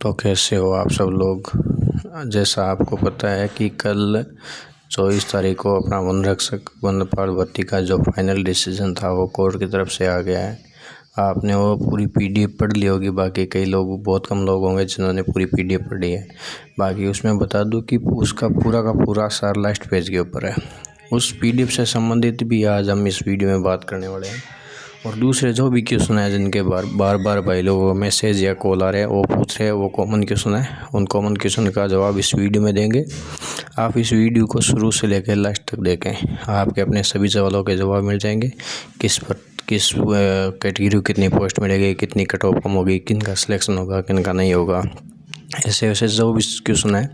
तो कैसे हो आप सब लोग। जैसा आपको पता है कि कल 24 तारीख को अपना वनपाल भर्ती का जो फाइनल डिसीजन था वो कोर्ट की तरफ से आ गया है। आपने वो पूरी पीडीएफ पढ़ ली होगी। बाकी कई लोग, बहुत कम लोग होंगे जिन्होंने पूरी पीडीएफ पढ़ी है। बाकी उसमें बता दूं कि उसका पूरा का पूरा सार लास्ट पेज के ऊपर है। उस पीडीएफ से संबंधित भी आज हम इस वीडियो में बात करने वाले हैं। और दूसरे जो भी क्वेश्चन है जिनके बार भाई लोगों को मैसेज या कॉल आ रहे हैं वो पूछ रहे हैं, वो कॉमन क्वेश्चन है, उन कॉमन क्वेश्चन का जवाब इस वीडियो में देंगे। आप इस वीडियो को शुरू से लेकर लास्ट तक देखें, आपके अपने सभी सवालों के जवाब मिल जाएंगे। किस कैटेगरी को कितनी पोस्ट मिलेगी, कितनी कट ऑफ कम होगी, किन का सिलेक्शन होगा, किन का नहीं होगा, ऐसे वैसे जो भी क्वेश्चन है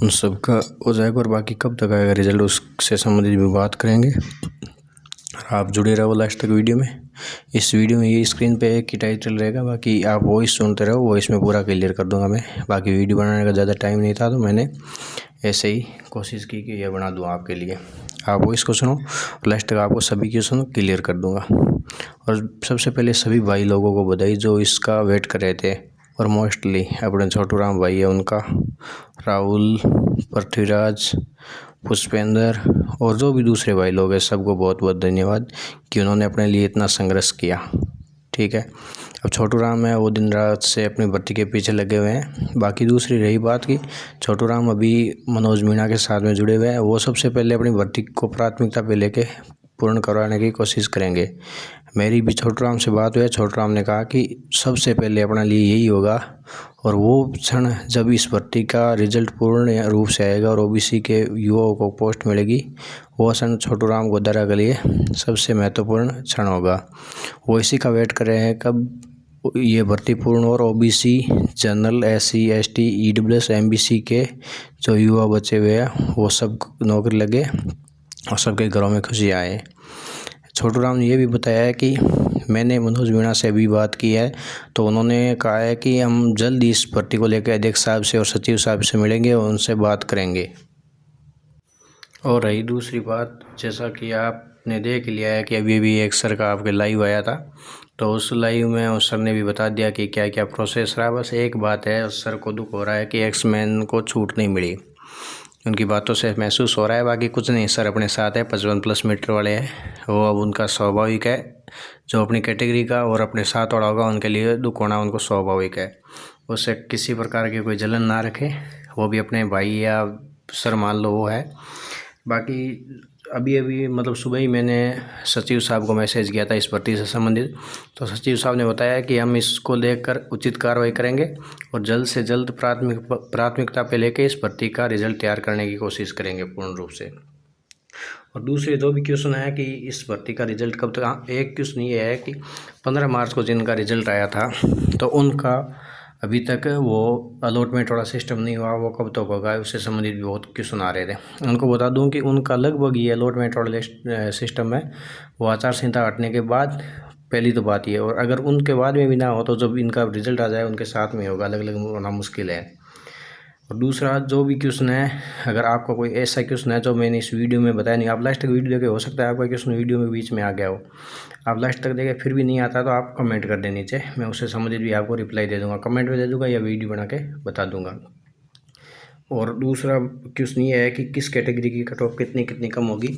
उन सब का हो जाएगा। और बाकी कब तक आएगा रिजल्ट उससे संबंधित भी बात करेंगे। आप जुड़े रहो लास्ट तक वीडियो में। इस वीडियो में ये स्क्रीन पे एक ही टाइटल रहेगा, बाकी आप वॉइस सुनते रहो, वॉइस में पूरा क्लियर कर दूंगा मैं। बाकी वीडियो बनाने का ज़्यादा टाइम नहीं था तो मैंने ऐसे ही कोशिश की कि ये बना दूँ आपके लिए। आप वॉइस को सुनो, लास्ट तक आपको सभी क्वेश्चन क्लियर कर दूँगा। और सबसे पहले सभी भाई लोगों को बधाई जो इसका वेट कर रहे थे। और मोस्टली अपने छोटू राम भाई है उनका, राहुल, पृथ्वीराज, पुष्पेंद्र और जो भी दूसरे भाई लोग हैं सबको बहुत बहुत धन्यवाद कि उन्होंने अपने लिए इतना संघर्ष किया। ठीक है, अब छोटू राम है वो दिन रात से अपनी भर्ती के पीछे लगे हुए हैं। बाकी दूसरी रही बात की छोटू राम अभी मनोज मीणा के साथ में जुड़े हुए हैं, वो सबसे पहले अपनी भर्ती को प्राथमिकता पे लेके पूर्ण करवाने की कोशिश करेंगे। मेरी भी छोटू राम से बात हुई है, छोटू राम ने कहा कि सबसे पहले अपने लिए यही होगा। और वो क्षण जब इस भर्ती का रिजल्ट पूर्ण रूप से आएगा और ओबीसी के युवाओं को पोस्ट मिलेगी, वो क्षण छोटू राम गोदारा के लिए सबसे महत्वपूर्ण क्षण होगा। वो इसी का वेट कर रहे हैं कब ये भर्ती पूर्ण और OBC, general, SC ST EWS MBC के जो युवा बचे हुए हैं वो सब नौकरी लगे और सबके घरों में खुशी आए। छोटू राम ने ये भी बताया है कि मैंने मनोज मीणा से भी बात की है तो उन्होंने कहा है कि हम जल्द इस भर्ती को लेकर अध्यक्ष साहब से और सचिव साहब से मिलेंगे और उनसे बात करेंगे। और रही दूसरी बात, जैसा कि आपने देख लिया है कि अभी भी एक सर का आपके लाइव आया था, तो उस लाइव में उस सर ने भी बता दिया कि क्या क्या प्रोसेस रहा। बस एक बात है, उस सर को दुख हो रहा है कि एक्समैन को छूट नहीं मिली, उनकी बातों से महसूस हो रहा है। बाकी कुछ नहीं, सर अपने साथ है, 55+ मीटर वाले हैं, वो अब उनका स्वाभाविक है। जो अपनी कैटेगरी का और अपने साथ वाला होगा उनके लिए दुख होना उनको स्वाभाविक है। उससे किसी प्रकार की कोई जलन ना रखे, वो भी अपने भाई या सर मान लो वो है। बाकी अभी मतलब सुबह ही मैंने सचिव साहब को मैसेज किया था इस भर्ती से संबंधित, तो सचिव साहब ने बताया कि हम इसको लेकर उचित कार्रवाई करेंगे और जल्द से जल्द प्राथमिकता पे लेके इस भर्ती का रिजल्ट तैयार करने की कोशिश करेंगे पूर्ण रूप से। और दूसरे दो भी क्वेश्चन है कि इस भर्ती का रिजल्ट कब तक। एक क्वेश्चन ये है कि 15 मार्च को जिनका रिजल्ट आया था तो उनका अभी तक वो अलॉटमेंट वाला सिस्टम नहीं हुआ, वो कब तक होगा, उससे संबंधित भी बहुत क्वेश्चन आ रहे थे। उनको बता दूं कि उनका लगभग ये अलॉटमेंट वाला सिस्टम है वो आचार संहिता हटने के बाद पहली तो बात ये। और अगर उनके बाद में भी ना हो तो जब इनका रिजल्ट आ जाए उनके साथ में होगा, अलग अलग होना मुश्किल है। और दूसरा जो भी क्वेश्चन है, अगर आपका कोई ऐसा क्वेश्चन है जो मैंने इस वीडियो में बताया नहीं, आप लास्ट तक वीडियो देखे, हो सकता है आपका क्वेश्चन वीडियो में बीच में आ गया हो, आप लास्ट तक देखे फिर भी नहीं आता तो आप कमेंट कर दें नीचे, मैं उससे संबंधित भी आपको रिप्लाई दे दूंगा, कमेंट में दे दूंगा या वीडियो बना के बता दूंगा। और दूसरा क्वेश्चन ये है कि किस कैटेगरी की कट ऑफ कितनी कितनी कम होगी।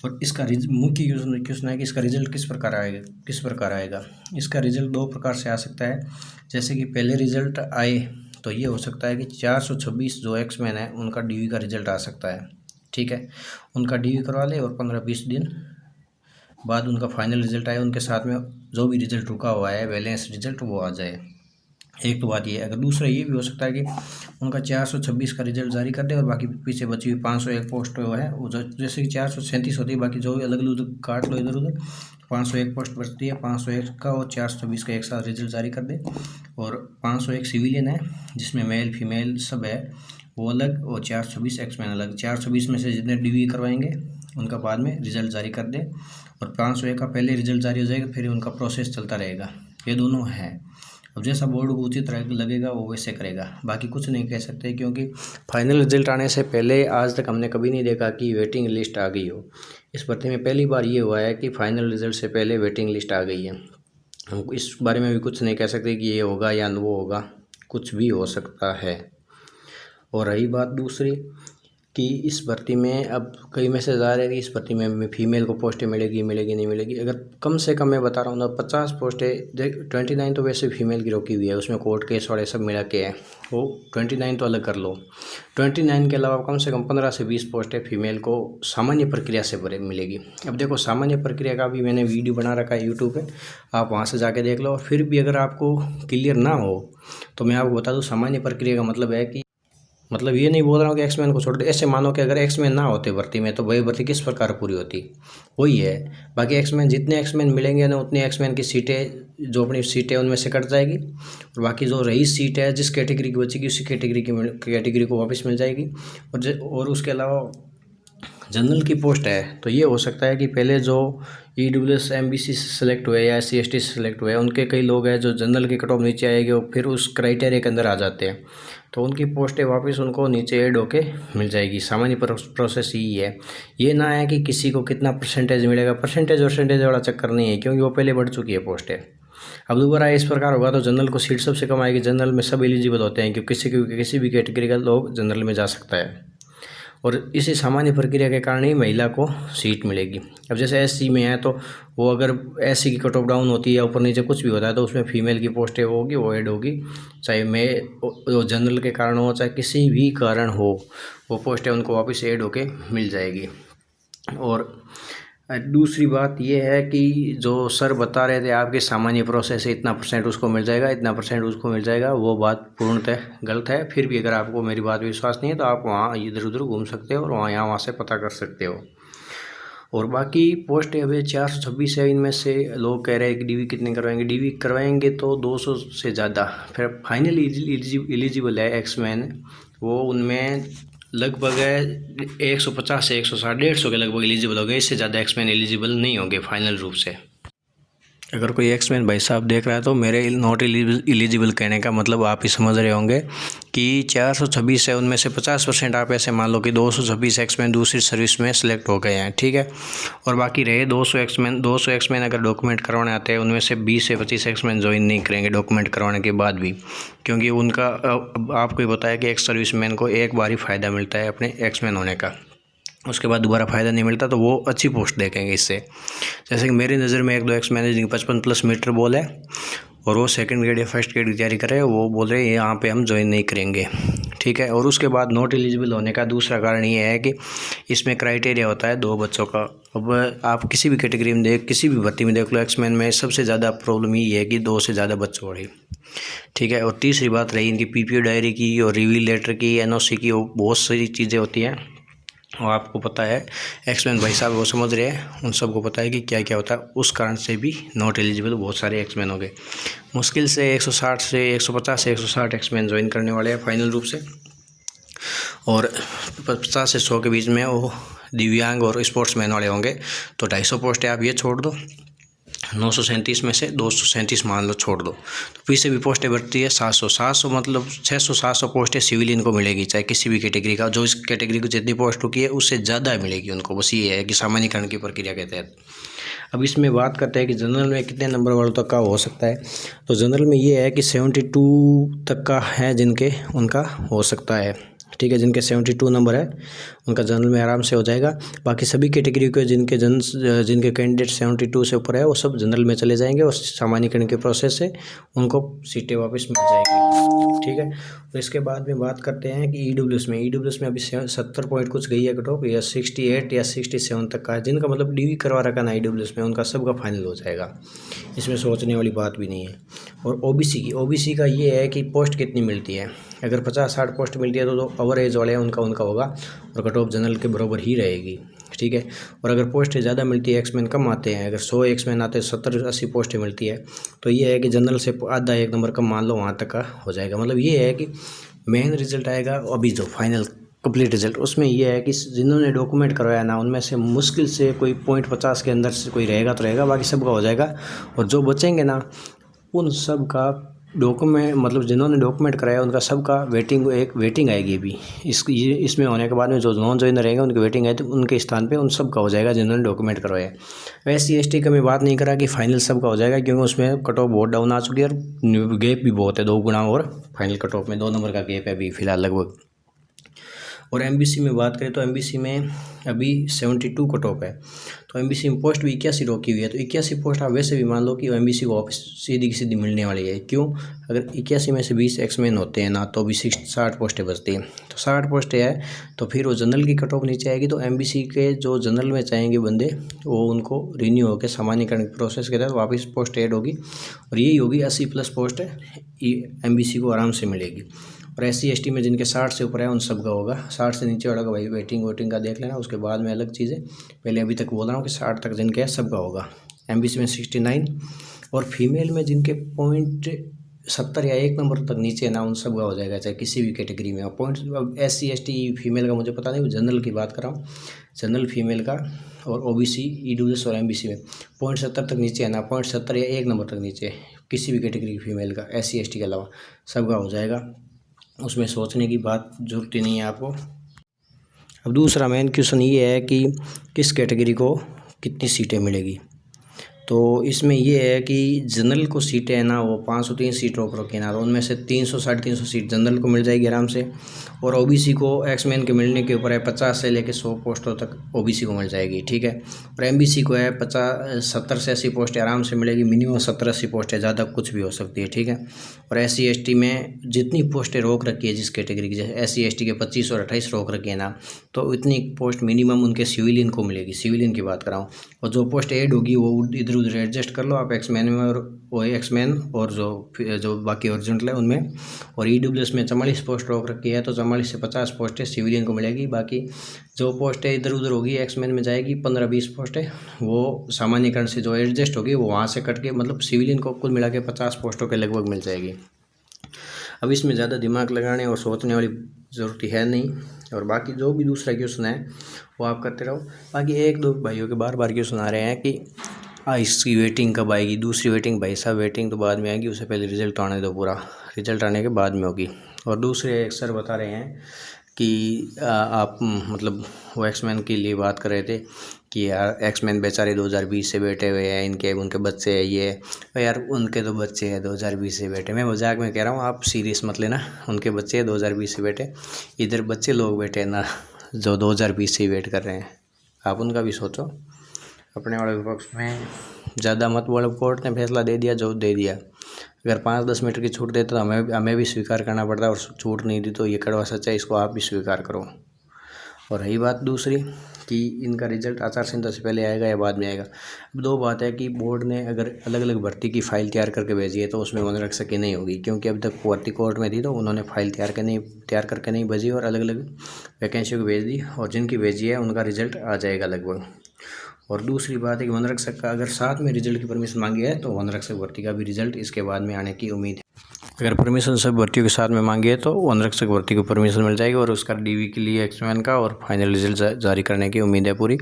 और इसका मुख्य क्वेश्चन है कि इसका रिजल्ट किस प्रकार आएगा। इसका रिजल्ट दो प्रकार से आ सकता है। जैसे कि पहले रिजल्ट आए तो ये हो सकता है कि 426 जो एक्समैन है उनका DV का रिजल्ट आ सकता है। ठीक है, उनका DV करवा ले और 15-20 दिन बाद उनका फाइनल रिजल्ट आए, उनके साथ में जो भी रिजल्ट रुका हुआ है बैलेंस रिजल्ट वो आ जाए। एक तो बात ये है। अगर दूसरा ये भी हो सकता है कि उनका 426 का रिजल्ट जारी कर दे और बाकी पीछे बची हुई 501 पोस्ट जो है वो जैसे कि 437 होती है, बाकी जो अलग अलग काट लो इधर उधर, 501 पोस्ट बचती है, 501 का और 426 का एक साथ रिजल्ट जारी कर दे। और 501 सिविलियन है जिसमें मेल फीमेल सब है वो अलग, और 426 एक्समैन अलग। 426 में से जितने DV करवाएंगे उनका बाद में रिजल्ट जारी कर दे और 501 का पहले रिजल्ट जारी हो जाएगा, फिर उनका प्रोसेस चलता रहेगा। ये दोनों हैं। अब जैसा बोर्ड को उचित लगेगा वो वैसे करेगा, बाकी कुछ नहीं कह सकते क्योंकि फाइनल रिजल्ट आने से पहले आज तक हमने कभी नहीं देखा कि वेटिंग लिस्ट आ गई हो। इस भर्ती में पहली बार ये हुआ है कि फाइनल रिजल्ट से पहले वेटिंग लिस्ट आ गई है। हम इस बारे में भी कुछ नहीं कह सकते कि ये होगा या वो होगा, कुछ भी हो सकता है। और रही बात दूसरी कि इस भर्ती में अब कई मैसेज आ रहे हैं कि इस भर्ती में फीमेल को पोस्टें मिलेगी नहीं मिलेगी। अगर कम से कम मैं बता रहा हूँ ना 50 पोस्टें, 29 तो वैसे फीमेल की रोकी हुई है, उसमें कोर्ट केस वाले सब मिला के हैं, वो 29 तो अलग कर लो। 29 के अलावा कम से कम 15 से 20 पोस्टें फीमेल को सामान्य प्रक्रिया से मिलेगी। अब देखो सामान्य प्रक्रिया का भी मैंने वीडियो बना रखा है यूट्यूब पर, आप वहाँ से जाके देख लो। और फिर भी अगर आपको क्लियर ना हो तो मैं आपको बता दूँ, सामान्य प्रक्रिया का मतलब है कि मतलब ये नहीं बोल रहा हूँ कि एक्समैन को छोड़ दे। ऐसे मानो कि अगर एक्समैन ना होते भर्ती में तो वही भर्ती किस प्रकार पूरी होती, वही है। बाकी एक्समैन जितने एक्समैन मिलेंगे ना उतने एक्समैन की सीटें, जो अपनी सीटें उनमें से कट जाएगी, और बाकी जो रही सीट है जिस कैटेगरी की बचेगी उसी कैटेगरी को वापस मिल जाएगी। और उसके अलावा जनरल की पोस्ट है तो ये हो सकता है कि पहले जो EWS MBC से सेलेक्ट हुए या SC ST से सेलेक्ट हुए, उनके कई लोग हैं जो जनरल की कट ऑफ नीचे आएगी और फिर उस क्राइटेरिया के अंदर आ जाते हैं, तो उनकी पोस्टें वापस उनको नीचे ऐड होके मिल जाएगी। सामान्य प्रोसेस यही है। ये ना है कि किसी को कितना परसेंटेज मिलेगा, परसेंटेज वाला चक्कर नहीं है, क्योंकि वो पहले बढ़ चुकी है पोस्टें। अब दोबारा इस प्रकार होगा तो जनरल को सीट सबसे कम आएगी। जनरल में सब एलिजिबल होते हैं, क्योंकि किसी भी कैटेगरी का लोग जनरल में जा सकता है, और इसी सामान्य प्रक्रिया के कारण ही महिला को सीट मिलेगी। अब जैसे SC में है तो वो अगर SC की कट ऑफ डाउन होती है, ऊपर नीचे कुछ भी होता है, तो उसमें फीमेल की पोस्टें होगी, वो ऐड होगी, चाहे वो जनरल के कारण हो चाहे किसी भी कारण हो, वो पोस्टें उनको वापस ऐड होके मिल जाएगी। और दूसरी बात ये है कि जो सर बता रहे थे आपके सामान्य प्रोसेस से इतना % उसको मिल जाएगा, इतना % उसको मिल जाएगा, वो बात पूर्णतः गलत है। फिर भी अगर आपको मेरी बात विश्वास नहीं है तो आप वहाँ इधर उधर घूम सकते हो और वहाँ से पता कर सकते हो। और बाकी पोस्टें अभी 426 है, इनमें से लोग कह रहे हैं कि DV कितने करवाएंगे। DV करवाएंगे तो 200 से ज़्यादा। फिर फाइनली एलिजिबल है एक्समैन, वो उनमें लगभग 150 से 160, 150 के लगभग एलिजिबल हो गए। इससे ज़्यादा एक्समैन एलिजिबल नहीं होंगे फाइनल रूप से। अगर कोई एक्समैन भाई साहब देख रहा है तो मेरे नॉट एलिजिबल कहने का मतलब आप ही समझ रहे होंगे कि 426 है, उनमें से 50% आप ऐसे मान लो कि 226 एक्समैन दूसरी सर्विस में सेलेक्ट हो गए हैं, ठीक है। और बाकी रहे 200 एक्समैन अगर डॉक्यूमेंट करवाने आते हैं, उनमें से 20 से 25 एक्समैन ज्वाइन नहीं करेंगे डॉक्यूमेंट करवाने के बाद भी, क्योंकि उनका आपको ही बताया कि एक सर्विसमैन को एक बार ही फ़ायदा मिलता है अपने एक्समैन होने का, उसके बाद दोबारा फ़ायदा नहीं मिलता, तो वो अच्छी पोस्ट देखेंगे इससे। जैसे कि मेरी नज़र में 1-2 एक्स मैनेजिंग 55+ मीटर बॉल है और वो सेकंड ग्रेड या फर्स्ट ग्रेड की तैयारी कर रहे हैं, वो बोल रहे हैं यहाँ पे हम ज्वाइन नहीं करेंगे, ठीक है। और उसके बाद नॉट एलिजिबल होने का दूसरा कारण ये है कि इसमें क्राइटेरिया होता है 2 बच्चों का। अब आप किसी भी कैटेगरी में किसी भी भर्ती में देख लो, एक्समैन में सबसे ज़्यादा प्रॉब्लम ये है कि 2 से ज़्यादा बच्चों वाली, ठीक है। और तीसरी बात रही इनकी PPO डायरी की और रिव्यू लेटर की, NOC की, बहुत सारी चीज़ें होती हैं, और आपको पता है एक्समैन भाई साहब वो समझ रहे हैं, उन सबको पता है कि क्या क्या होता है। उस कारण से भी नॉट एलिजिबल बहुत सारे एक्समैन हो गए। मुश्किल से 160 से 150 से 160 एक्समैन ज्वाइन करने वाले हैं फाइनल रूप से, और 50 से 100 के बीच में वो दिव्यांग और स्पोर्ट्समैन वाले होंगे। तो 250 पोस्टें आप ये छोड़ दो, 937 में से 237 मान लो छोड़ दो, तो फिर से भी पोस्टें बढ़ती है 700 मतलब 600-700 पोस्टें सिविलियन को मिलेगी, चाहे किसी भी कैटेगरी का। जो इस कैटेगरी को जितनी पोस्ट रुकी है उससे ज़्यादा मिलेगी उनको, बस ये है कि सामान्यीकरण की प्रक्रिया के तहत। अब इसमें बात करते हैं कि जनरल में कितने नंबर वालों तक का हो सकता है। तो जनरल में ये है कि 72 तक का है जिनके, उनका हो सकता है, ठीक है। जिनके 72 नंबर है उनका जनरल में आराम से हो जाएगा। बाकी सभी कैटेगरी के जिनके कैंडिडेट 72 से ऊपर है वो सब जनरल में चले जाएंगे और सामान्यीकरण के प्रोसेस से उनको सीटें वापस मिल जाएगी, ठीक है। तो इसके बाद में बात करते हैं कि EWS में अभी 70 पॉइंट कुछ गई है कट ऑफ, या 68 या 67 तक का है। जिनका मतलब DV करवा रखा ना EWS में, उनका सबका फाइनल हो जाएगा, इसमें सोचने वाली बात भी नहीं है। और OBC का ये है कि पोस्ट कितनी मिलती है। अगर 50-60 पोस्ट मिलती है तो ओवर एज वाले हैं उनका होगा और कट ऑफ जनरल के बराबर ही रहेगी, ठीक है। और अगर पोस्टें ज़्यादा मिलती है, एक्समैन कम आते हैं, अगर 100 एक्समैन आते हैं 70-80 पोस्टें मिलती है, तो ये है कि जनरल से आधा 1 नंबर कम मान लो वहाँ तक का हो जाएगा। मतलब ये है कि मेन रिजल्ट आएगा अभी जो फाइनल कंप्लीट रिजल्ट, उसमें यह है कि जिन्होंने डॉक्यूमेंट करवाया ना उनमें से मुश्किल से कोई 0.50 के अंदर से कोई रहेगा तो रहेगा, बाकी सबका हो जाएगा। और जो बचेंगे ना उन सब का डॉक्यूमेंट मतलब जिन्होंने डॉक्यूमेंट कराया उनका सबका वेटिंग आएगी अभी। इसमें होने के बाद में जो नॉन ज्वाइनर रहेंगे उनकी वेटिंग आए तो उनके स्थान पे उन सब का हो जाएगा जिन्होंने डॉक्यूमेंट करवाया। वैसे ST का मैं बात नहीं करा कि फाइनल सब का हो जाएगा, क्योंकि उसमें कट ऑफ बहुत डाउन आ चुकी है और गैप भी बहुत है 2 गुना, और फाइनल कट ऑफ में 2 नंबर का गैप है अभी फिलहाल लगभग। और MBC में बात करें तो MBC में अभी 72 कट ऑफ है, तो MBC में पोस्ट भी 81 रोकी हुई है। तो 81 पोस्ट आप वैसे भी मान लो कि MBC को वापस सीधी की सीधी मिलने वाली है। क्यों? अगर 81 में से 20 एक्समैन होते हैं ना तो भी 60 पोस्टें बचती हैं, तो 60 पोस्टें है तो फिर वो जनरल की कट ऑफ नीचे आएगी। तो MBC के जो जनरल में चाहेंगे बंदे वो उनको रिन्यू होकर सामान्यकरण प्रोसेस के तहत वापस पोस्ट ऐड होगी, और यही होगी 80+ पोस्ट MBC को आराम से मिलेगी। और SC ST में जिनके 60 से ऊपर है उन सब का होगा, 60 से नीचे वाला का भाई वेटिंग का देख लेना, उसके बाद में अलग चीज़ें। पहले अभी तक बोल रहा हूँ कि 60 तक जिनके है सबका होगा। MBC में 69, और फीमेल में जिनके पॉइंट 70 या 1 नंबर तक नीचे ना उन सब का हो जाएगा, चाहे किसी भी कैटेगरी में। पॉइंट SC ST फीमेल का मुझे पता नहीं, जनरल की बात कर रहा हूँ, जनरल फीमेल का। और OBC EWS और MBC में पॉइंट 70 तक नीचे है ना, पॉइंट 70 या 1 नंबर तक नीचे किसी भी कैटेगरी फीमेल का SC ST के अलावा सबका हो जाएगा। उसमें सोचने की बात जरूरत ही नहीं है आपको। अब दूसरा मेन क्वेश्चन ये है कि किस कैटेगरी को कितनी सीटें मिलेगी। तो इसमें ये है कि जनरल को सीटें है ना वो 503 सीट रोक रखी है ना, तो उनमें से 300 350 सीट जनरल को मिल जाएगी आराम से। और OBC को एक्समैन के मिलने के ऊपर है 50 से लेकर 100 पोस्टों तक OBC को मिल जाएगी, ठीक है। और MBC को है 70 से 80 पोस्टें आराम से मिलेगी, मिनिमम 70-80 पोस्टें, ज़्यादा कुछ भी हो सकती है, ठीक है। और SC ST में जितनी पोस्टें रोक रखी है जिस कैटेगरी की, जैसे SC ST के 25 और 28 रोक रखी है ना, तो इतनी पोस्ट मिनिमम उनके सिविलियन को मिलेगी, सिविलियन की बात कर रहा हूँ। और जो पोस्ट ऐड होगी वो इधर उधर एडजस्ट कर लो आप, एक्समैन में और वो एक्समैन और जो बाकी ओरिजिनल है उनमें। और EWS में 44 पोस्ट रोक रखी है, तो 44 से 50 पोस्टें सिविलियन को मिलेगी। बाकी जो पोस्टें इधर उधर होगी एक्समैन में जाएगी 15-20 पोस्टें, वो सामान्यकरण से जो एडजस्ट होगी वो वहाँ से कट के, मतलब सिविलियन को कुल मिला के 50 पोस्टों के लगभग मिल जाएगी। अब इसमें ज़्यादा दिमाग लगाने और सोचने वाली ज़रूरत है नहीं। और बाकी जो भी दूसरा क्वेश्चन है वो आप करते रहो। बाकी 1-2 भाइयों के बार बार क्वेश्चन आ रहे हैं कि इसकी वेटिंग कब आएगी, दूसरी वेटिंग। भाई साहब वेटिंग तो बाद में आएगी, उससे पहले रिजल्ट आने दो, पूरा रिजल्ट आने के बाद में होगी। और दूसरे एक सर बता रहे हैं कि आप मतलब वो एक्समैन के लिए बात कर रहे थे कि यार एक्समैन बेचारे 2020 से बैठे हुए हैं, उनके बच्चे हैं ये। यार उनके तो बच्चे हैं 2020 से बैठे, मैं मजाक में कह रहा हूँ, आप सीरियस मत लेना। उनके बच्चे हैं 2020 से बैठे, इधर बच्चे लोग बैठे हैं ना जो 2020 से ही वेट कर रहे हैं। आप उनका भी सोचो, अपने वाले पक्ष में ज़्यादा मत बोलो। कोर्ट ने फैसला दे दिया जो दे दिया, अगर 5-10 मीटर की छूट देता तो हमें भी स्वीकार करना पड़ता, और छूट नहीं दी तो ये कड़वा सच्चा है, इसको आप भी स्वीकार करो। और रही बात दूसरी कि इनका रिजल्ट आचार संहिता से पहले आएगा या बाद में आएगा। अब 2 बात है कि बोर्ड ने अगर अलग अलग भर्ती की फ़ाइल तैयार करके भेजी है तो उसमें वनरक्षक की नहीं होगी, क्योंकि अब तक भर्ती कोर्ट में थी तो उन्होंने फ़ाइल तैयार करके नहीं भेजी और अलग अलग वैकेंसी को भेज दी, और जिनकी भेजी है उनका रिजल्ट आ जाएगा लगभग। और दूसरी बात है कि वनरक्षक का अगर साथ में रिजल्ट की परमिशन मांगी है तो वनरक्षक भर्ती का भी रिजल्ट इसके बाद में आने की उम्मीद है। अगर परमिशन सब भर्तियों के साथ में मांगी है तो वनरक्षक भर्ती को परमिशन मिल जाएगी, और उसका DV के लिए एक्समैन का और फाइनल रिजल्ट जारी करने की उम्मीद है पूरी।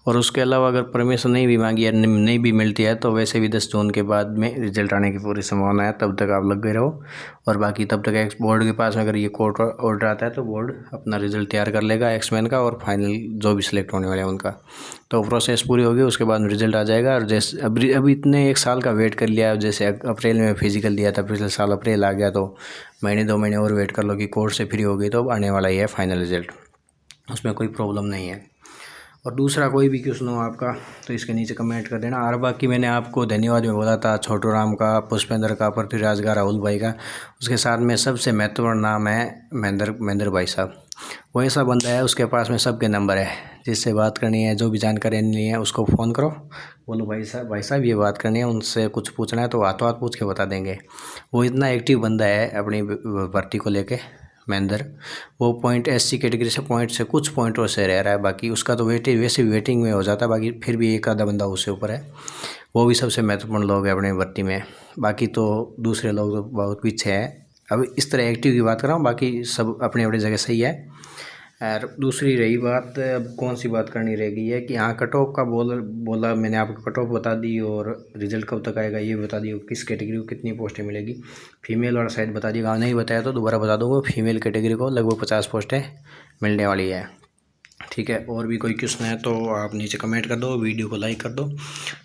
और उसके अलावा अगर परमिशन नहीं भी मांगी है, नहीं भी मिलती है, तो वैसे भी 10 जून के बाद में रिजल्ट आने की पूरी संभावना है, तब तक आप लग गए रहो। और बाकी तब तक बोर्ड के पास में अगर ये कोर्ट ऑर्डर आता है तो बोर्ड अपना रिजल्ट तैयार कर लेगा एक्समैन का और फाइनल जो भी सिलेक्ट होने वाले हैं उनका, तो प्रोसेस पूरी होगी, उसके बाद में रिजल्ट आ जाएगा। और जैसे अभी इतने 1 साल का वेट कर लिया, जैसे अप्रैल में फिजिकल दिया था, पिछले साल अप्रैल आ गया, तो महीने 2 महीने और वेट कर लो कि कोर्ट से फ्री हो गई तो आने वाला ही है फाइनल रिजल्ट, उसमें कोई प्रॉब्लम नहीं है। और दूसरा कोई भी क्वेश्चन हो आपका तो इसके नीचे कमेंट कर देना। और बाकी मैंने आपको धन्यवाद में बोला था छोटू राम का, पुष्पेंद्र का, पृथ्वीराज का, राहुल भाई का, उसके साथ में सबसे महत्वपूर्ण नाम है महेंद्र भाई साहब। वो ऐसा बंदा है उसके पास में सबके नंबर है, जिससे बात करनी है, जो भी जानकारी नहीं है उसको फ़ोन करो, बोलो भाई साहब ये बात करनी है, उनसे कुछ पूछना है तो हाथों हाथ पूछ के बता देंगे। वो इतना एक्टिव बंदा है अपनी भर्ती को लेके महेंद्र। वो पॉइंट SC कैटेगरी से कुछ पॉइंटों से रह रहा है, बाकी उसका तो वैसे भी वेटिंग में हो जाता है, बाकी फिर भी एक आधा बंदा उससे ऊपर है। वो भी सबसे महत्वपूर्ण लोग हैं अपनी भर्ती में, बाकी तो दूसरे लोग तो बहुत पीछे हैं। अब इस तरह एक्टिव की बात कर रहा हूँ, बाकी सब अपनी अपनी जगह सही है। और दूसरी रही बात, अब कौन सी बात करनी रह गई है कि हाँ कट ऑफ का बोला मैंने आपको, कट ऑफ बता दी और रिजल्ट कब तक आएगा ये बता दी, किस कैटेगरी को कितनी पोस्टें मिलेगी। फीमेल वाला शायद बता दिया, नहीं बताया तो दोबारा बता दूँगा। फीमेल कैटेगरी को लगभग 50 पोस्टें मिलने वाली है, ठीक है। और भी कोई क्वेश्चन है तो आप नीचे कमेंट कर दो, वीडियो को लाइक कर दो,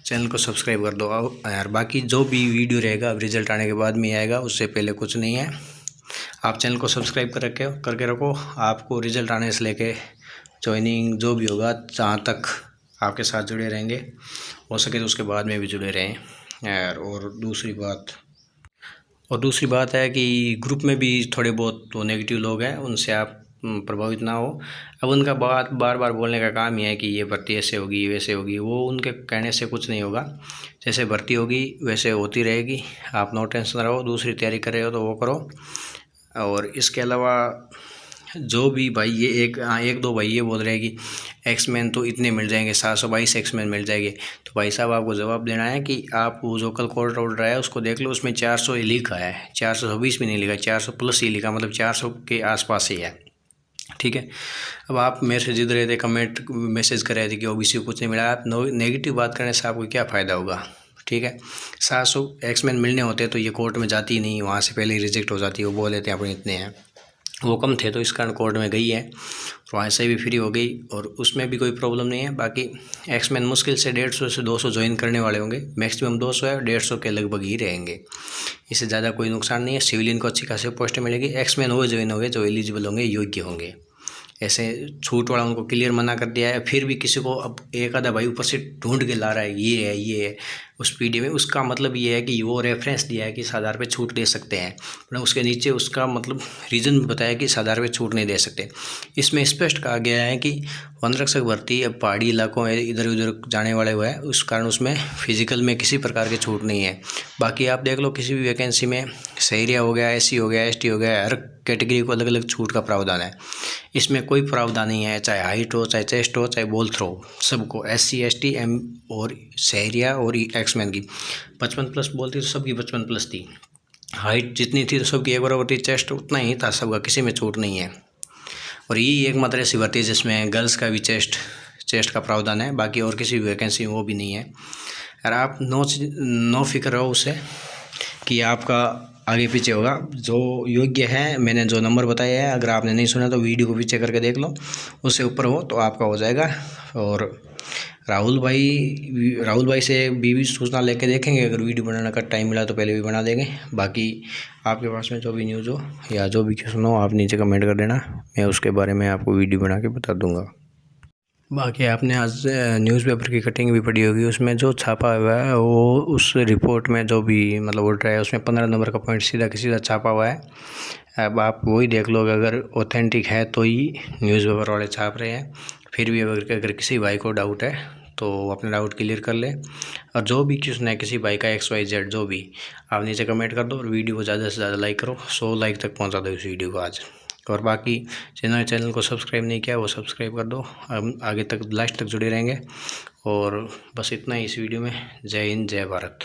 चैनल को सब्सक्राइब कर दो। और यार बाकी जो भी वीडियो रहेगा अब रिजल्ट आने के बाद में आएगा, उससे पहले कुछ नहीं है। आप चैनल को सब्सक्राइब करके रखो, आपको रिजल्ट आने से लेके ज्वाइनिंग जो भी होगा जहाँ तक आपके साथ जुड़े रहेंगे, हो सके तो उसके बाद में भी जुड़े रहें यार। और दूसरी बात है कि ग्रुप में भी थोड़े बहुत तो नेगेटिव लोग हैं, उनसे आप प्रभावित ना हो। अब उनका बार बार बोलने का काम ही है कि ये भर्ती ऐसे होगी वैसे होगी, वो उनके कहने से कुछ नहीं होगा। जैसे भर्ती होगी वैसे होती रहेगी, आप नो टेंशन रहो। दूसरी तैयारी कर रहे हो तो वो करो। और इसके अलावा जो भी भाई ये एक दो भाई ये बोल रहे हैं कि एक्समैन तो इतने मिल जाएंगे, 722 एक्समैन मिल जाएंगे। तो भाई साहब आपको जवाब देना है कि आप वो जो कल कोर्ट ऑर्डर है उसको देख लो, उसमें 400 ही लिखा है, 426 भी नहीं लिखा, 400 प्लस ही लिखा, मतलब 400 के आसपास ही है, ठीक है। अब आप मेरे से जिद रहे थे, कमेंट मैसेज कर रहे थे कि ओबीसी को कुछ नहीं मिला। आप नेगेटिव बात करने से आपको क्या फ़ायदा होगा, ठीक है। 700 एक्समैन मिलने होते तो ये कोर्ट में जाती ही नहीं, वहाँ से पहले ही रिजेक्ट हो जाती। वो बोल देते हैं अपने इतने हैं, वो कम थे तो इस कारण कोर्ट में गई है, तो वहाँ से भी फ्री हो गई और उसमें भी कोई प्रॉब्लम नहीं है। बाकी एक्समैन मुश्किल से 150 से 200 ज्वाइन करने वाले होंगे, मैक्सिमम 200 है, 150 के लगभग ही रहेंगे, इससे ज़्यादा कोई नुकसान नहीं है। सिविलियन को अच्छी खासी पोस्ट मिलेगी। एक्समैन वो ज्वाइन होंगे जो एलिजिबल होंगे, योग्य होंगे। ऐसे छूट वाला उनको क्लियर मना कर दिया है। फिर भी किसी को अब एक आधा भाई ऊपर से ढूंढ के ला रहा है ये है उस पीडी में, उसका मतलब ये है कि वो रेफरेंस दिया है कि इस आधार पे छूट दे सकते हैं, मतलब उसके नीचे उसका मतलब रीज़न बताया कि इस आधार पे छूट नहीं दे सकते। इसमें स्पष्ट कहा गया है कि वन रक्षक भर्ती अब पहाड़ी इलाकों में इधर उधर जाने वाले हुए हैं, उस कारण उसमें फिजिकल में किसी प्रकार की छूट नहीं है। बाकी आप देख लो किसी भी वैकेंसी में शहरिया हो गया, SC हो गया, ST हो गया, हर कैटेगरी को अलग अलग छूट का प्रावधान है। इसमें कोई प्रावधान नहीं है, चाहे हाइट हो, चाहे चेस्ट हो, चाहे बॉल थ्रो, सबको SC ST M और शहरिया और एक्समैन की 55 प्लस बोलती तो सबकी 55 प्लस थी। हाइट जितनी थी तो सबकी एक बराबर थी, चेस्ट उतना ही था सबका, किसी में छूट नहीं है। और ये एक मात्र ऐसी भर्ती है जिसमें गर्ल्स का भी चेस्ट का प्रावधान है, बाकी और किसी भी वैकेंसी में वो भी नहीं है। और आप नो फिक्र रहो उससे कि आपका आगे पीछे होगा। जो योग्य है, मैंने जो नंबर बताया है, अगर आपने नहीं सुना तो वीडियो को पीछे करके देख लो, उससे ऊपर हो तो आपका हो जाएगा। और राहुल भाई से भी सूचना लेके देखेंगे, अगर वीडियो बनाने का टाइम मिला तो पहले भी बना देंगे। बाकी आपके पास में जो भी न्यूज़ हो या जो भी क्वेश्चन हो आप नीचे कमेंट कर देना, मैं उसके बारे में आपको वीडियो बना के बता दूंगा। बाकी आपने आज न्यूज़पेपर की कटिंग भी पढ़ी होगी, उसमें जो छापा हुआ है वो उस रिपोर्ट में जो भी मतलब ऑर्डर है उसमें 15 नंबर का पॉइंट सीधा छापा हुआ है। अब आप वही देख लो, अगर ऑथेंटिक है तो ही न्यूज़पेपर वाले छाप रहे हैं। फिर भी अगर किसी भाई को डाउट है तो अपना डाउट क्लियर कर ले। और जो भी क्वेश्चन है किसी भाई का XYZ जो भी, आप नीचे कमेंट कर दो और वीडियो को ज़्यादा से ज़्यादा लाइक करो, 100 लाइक तक पहुँचा दो इस वीडियो को आज। और बाकी चैनल को सब्सक्राइब नहीं किया वो सब्सक्राइब कर दो, हम आगे तक लास्ट तक जुड़े रहेंगे। और बस इतना ही इस वीडियो में। जय हिंद, जय भारत।